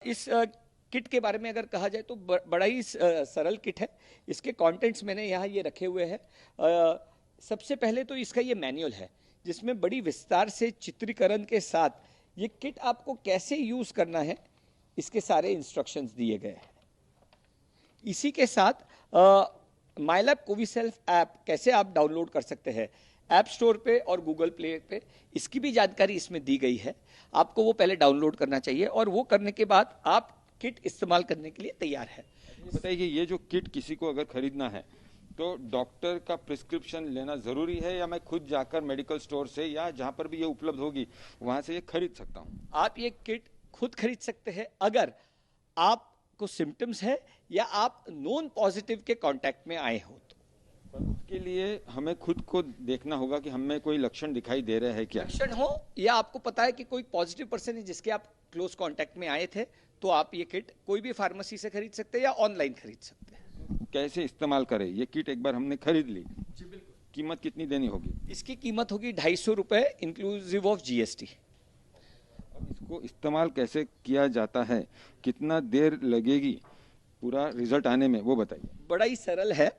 इस किट के बारे में अगर कहा जाए तो बड़ा ही सरल किट है। इसके कंटेंट्स मैंने यहाँ ये रखे हुए हैं। सबसे पहले तो इसका ये मैनुअल है जिसमें बड़ी विस्तार से चित्रीकरण के साथ ये किट आपको कैसे यूज करना है इसके सारे इंस्ट्रक्शंस दिए गए हैं। इसी के साथ माईलैब कोविसेल्फ ऐप कैसे आप डाउनलोड कर सकते हैं ऐप स्टोर पे और गूगल प्ले पे, इसकी भी जानकारी इसमें दी गई है। आपको वो पहले डाउनलोड करना चाहिए और वो करने के बाद आप किट इस्तेमाल करने के लिए तैयार है। बताइए, ये जो किट किसी को अगर खरीदना है तो डॉक्टर का प्रिस्क्रिप्शन लेना जरूरी है या मैं खुद जाकर मेडिकल स्टोर से या जहां पर भी ये उपलब्ध होगी वहां से ये खरीद सकता हूं? आप ये किट खुद खरीद सकते हैं अगर आपको सिम्टम्स है या आप नॉन पॉजिटिव के कांटेक्ट में आए हो तो। पर उसके लिए हमें खुद को देखना होगा कि हमें कोई लक्षण दिखाई दे रहे हैं क्या? लक्षण हो या आपको पता है कि कोई पॉजिटिव पर्सन है जिसके आप क्लोज कांटेक्ट में आए थे, तो आप ये किट कोई भी फार्मेसी से खरीद सकते हैं या ऑनलाइन खरीद सकते हैं। कैसे इस्तेमाल करें? ये किट एक बार हमने खरीद ली, जी बिल्कुल। कीमत कितनी देनी होगी? इसकी कीमत होगी 250 रुपए इंक्लूसिव ऑफ जीएसटी। अब इसको इस्तेमाल कैसे किया जाता है, कितना देर लगेगी पूरा रिजल्ट आने में, वो बताइए। बड़ा ही सरल है।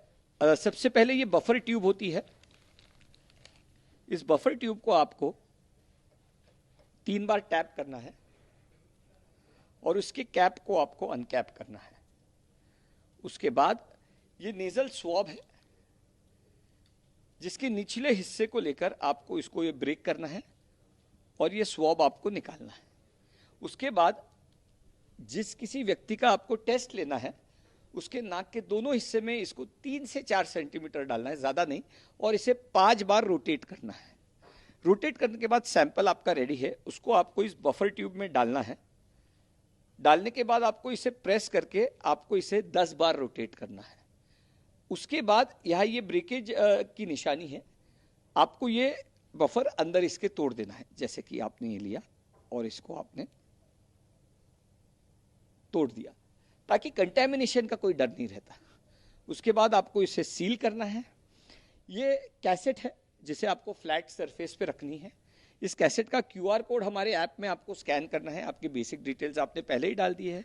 सबसे पहले ये बफर ट्यूब होती है। इस बफर ट्यूब को आपको 3 बार टैप करना है और उसके कैप को आपको अनकैप करना है। उसके बाद ये नेजल स्वॉब है जिसके निचले हिस्से को लेकर आपको इसको ये ब्रेक करना है और ये स्वॉब आपको निकालना है। उसके बाद जिस किसी व्यक्ति का आपको टेस्ट लेना है उसके नाक के दोनों हिस्से में इसको 3 से 4 सेंटीमीटर डालना है, ज्यादा नहीं, और इसे 5 बार रोटेट करना है। रोटेट करने के बाद सैंपल आपका रेडी है, उसको आपको इस बफर ट्यूब में डालना है। डालने के बाद आपको इसे प्रेस करके आपको इसे 10 बार रोटेट करना है। उसके बाद यहाँ ये ब्रेकेज की निशानी है, आपको ये बफर अंदर इसके तोड़ देना है। जैसे कि आपने ये लिया और इसको आपने तोड़ दिया ताकि कंटेमिनेशन का कोई डर नहीं रहता। उसके बाद आपको इसे सील करना है। ये कैसेट है जिसे आपको फ्लैट सरफेस पे रखनी है। इस कैसेट का क्यूआर कोड हमारे ऐप में आपको स्कैन करना है। आपकी बेसिक डिटेल्स आपने पहले ही डाल दी है।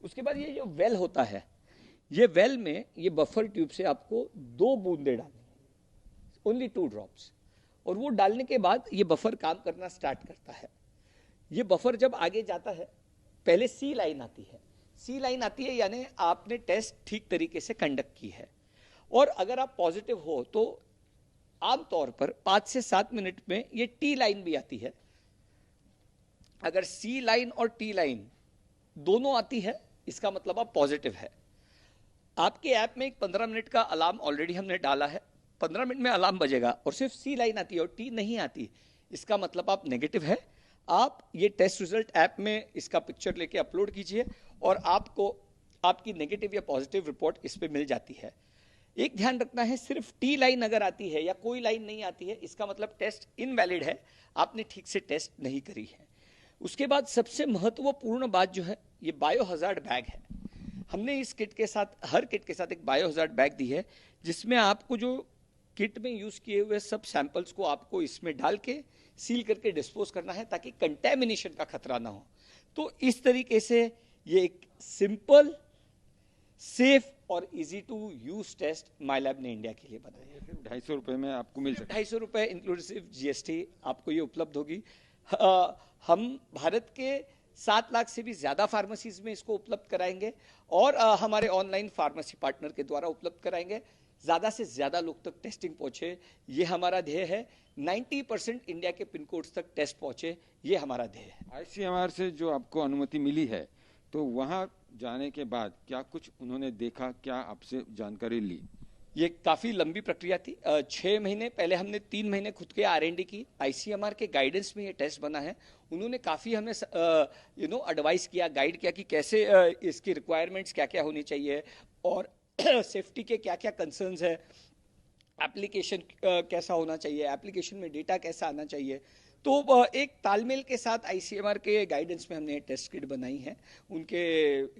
उसके बाद ये जो वेल होता है, ये वेल में ये बफर ट्यूब से आपको 2 बूंदे डालनी है, ओनली 2 ड्रॉप्स। और वो डालने के बाद ये बफर काम करना स्टार्ट करता है। ये बफर जब आगे जाता है, पहले सी लाइन आती है। सी लाइन आती है यानी आपने टेस्ट ठीक तरीके से कंडक्ट की है। और अगर आप पॉजिटिव हो तो आमतौर पर 5 से 7 मिनट में ये टी लाइन भी आती है। अगर सी लाइन और टी लाइन दोनों आती है इसका मतलब आप पॉजिटिव है। आपके ऐप में एक 15 मिनट का अलार्म ऑलरेडी हमने डाला है। 15 मिनट में अलार्म बजेगा और सिर्फ सी लाइन आती है और टी नहीं आती, इसका मतलब आप नेगेटिव है। आप ये टेस्ट रिजल्ट ऐप में इसका पिक्चर लेके अपलोड कीजिए और आपको आपकी नेगेटिव या पॉजिटिव रिपोर्ट इस पे मिल जाती है। एक ध्यान रखना है, सिर्फ टी लाइन अगर आती है या कोई लाइन नहीं आती है इसका मतलब टेस्ट इनवैलिड है, आपने ठीक से टेस्ट नहीं करी है। उसके बाद सबसे महत्वपूर्ण बात जो है, ये बायो हजार्ड बैग है। हमने इस किट के साथ, हर किट के साथ एक बायो हजार्ड बैग दी है जिसमें आपको जो किट में यूज किए हुए सब सैंपल्स को आपको इसमें डाल के सील करके डिस्पोज करना है ताकि कंटेमिनेशन का खतरा ना हो। तो इस तरीके से ये एक सिंपल, सेफ और इजी टू यूज टेस्ट माईलैब ने इंडिया के लिए बनाया है। 250 रुपए में आपको मिल सकता है? 250 रुपए इंक्लूसिव जीएसटी आपको ये उपलब्ध होगी। हम भारत के 7 लाख से भी ज्यादा फार्मेसीज में इसको उपलब्ध कराएंगे और हमारे ऑनलाइन फार्मेसी पार्टनर के द्वारा उपलब्ध कराएंगे। ज्यादा से ज्यादा लोग तक टेस्टिंग पहुंचे, ये हमारा ध्येय है। 90% इंडिया के पिन कोड्स तक टेस्ट पहुंचे, ये हमारा ध्येय है। आईसीएमआर से जो आपको अनुमति मिली है, तो वहां जाने के बाद क्या कुछ उन्होंने देखा, क्या आपसे जानकारी ली? ये काफी लंबी प्रक्रिया थी। 6 महीने पहले हमने 3 महीने खुद के R&D की। आईसीएमआर के गाइडेंस में ये टेस्ट बना है। उन्होंने काफी हमें एडवाइस किया, गाइड किया कि कैसे इसकी रिक्वायरमेंट्स क्या क्या होनी चाहिए और सेफ्टी के क्या क्या कंसर्न्स है, एप्लीकेशन कैसा होना चाहिए, एप्लीकेशन में डेटा कैसा आना चाहिए। तो एक तालमेल के साथ आईसीएमआर के गाइडेंस में हमने टेस्ट किट बनाई है। उनके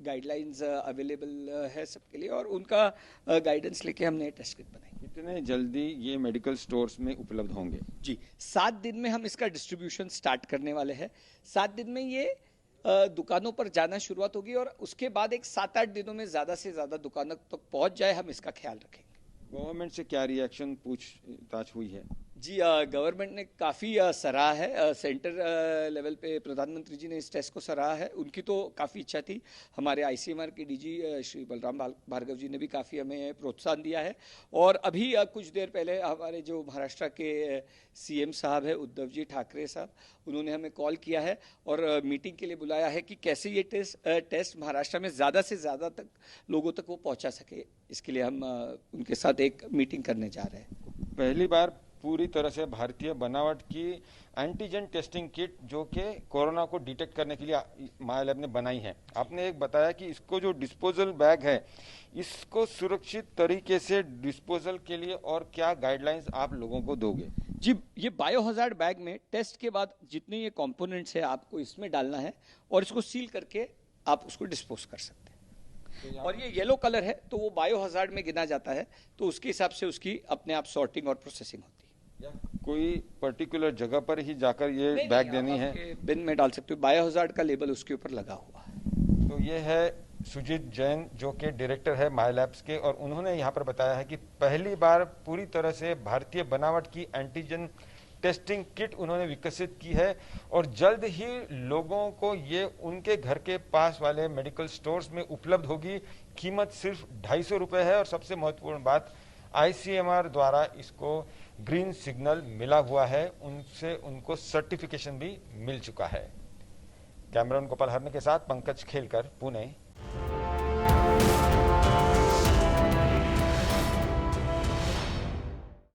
गाइडलाइंस अवेलेबल है सबके लिए और उनका गाइडेंस लेके हमने टेस्ट किट बनाई। कितने जल्दी ये मेडिकल स्टोर्स में उपलब्ध होंगे? जी, 7 दिन में हम इसका डिस्ट्रीब्यूशन स्टार्ट करने वाले हैं। 7 दिन में ये दुकानों पर जाना शुरुआत होगी और उसके बाद एक 7-8 दिनों में ज़्यादा से ज़्यादा दुकानों तक पहुंच जाए, हम इसका ख्याल रखेंगे। गवर्नमेंट से क्या रिएक्शन पूछताछ हुई है? जी, गवर्नमेंट ने काफ़ी सराहा है। सेंटर लेवल पे प्रधानमंत्री जी ने इस टेस्ट को सराहा है। उनकी तो काफ़ी इच्छा थी। हमारे आईसीएमआर के डीजी श्री बलराम भार्गव जी ने भी काफ़ी हमें प्रोत्साहन दिया है। और अभी कुछ देर पहले हमारे जो महाराष्ट्र के सीएम साहब है उद्धव जी ठाकरे साहब, उन्होंने हमें कॉल किया है और मीटिंग के लिए बुलाया है कि कैसे ये टेस्ट महाराष्ट्र में ज़्यादा से ज़्यादा तक लोगों तक वो पहुँचा सके। इसके लिए हम उनके साथ एक मीटिंग करने जा रहे हैं। पहली बार पूरी तरह से भारतीय बनावट की एंटीजन टेस्टिंग किट जो कि कोरोना को डिटेक्ट करने के लिए माया लैब ने बनाई है। आपने एक बताया कि इसको जो डिस्पोजल बैग है, इसको सुरक्षित तरीके से डिस्पोजल के लिए और क्या गाइडलाइंस आप लोगों को दोगे? जी, ये बायोहजार्ड बैग में टेस्ट के बाद जितने ये कंपोनेंट्स है आपको इसमें डालना है और इसको सील करके आप उसको डिस्पोज कर सकते हैं। और ये येलो कलर है तो वो बायोहजार्ड में गिना जाता है, तो उसके हिसाब से उसकी अपने आप सॉर्टिंग और प्रोसेसिंग होती है। कोई पर्टिकुलर जगह पर ही जाकर ये बैग देनी है? बिन में डाल सकते हो, बायोहजार्ड का लेबल उसके ऊपर लगा हुआ है। तो ये है सुजीत जैन जो कि डायरेक्टर है माया लैब्स के, और उन्होंने यहाँ पर बताया है कि पहली बार पूरी तरह से भारतीय बनावट की एंटीजन टेस्टिंग किट उन्होंने विकसित की है और जल्द ही लोगों को ये उनके घर के पास वाले मेडिकल स्टोर्स में उपलब्ध होगी। कीमत सिर्फ 250 रुपये है और सबसे महत्वपूर्ण बात, आईसीएमआर द्वारा इसको ग्रीन सिग्नल मिला हुआ है, उनसे उनको सर्टिफिकेशन भी मिल चुका है। कैमरामैन गोपाल हरने के साथ पंकज खेलकर, पुणे।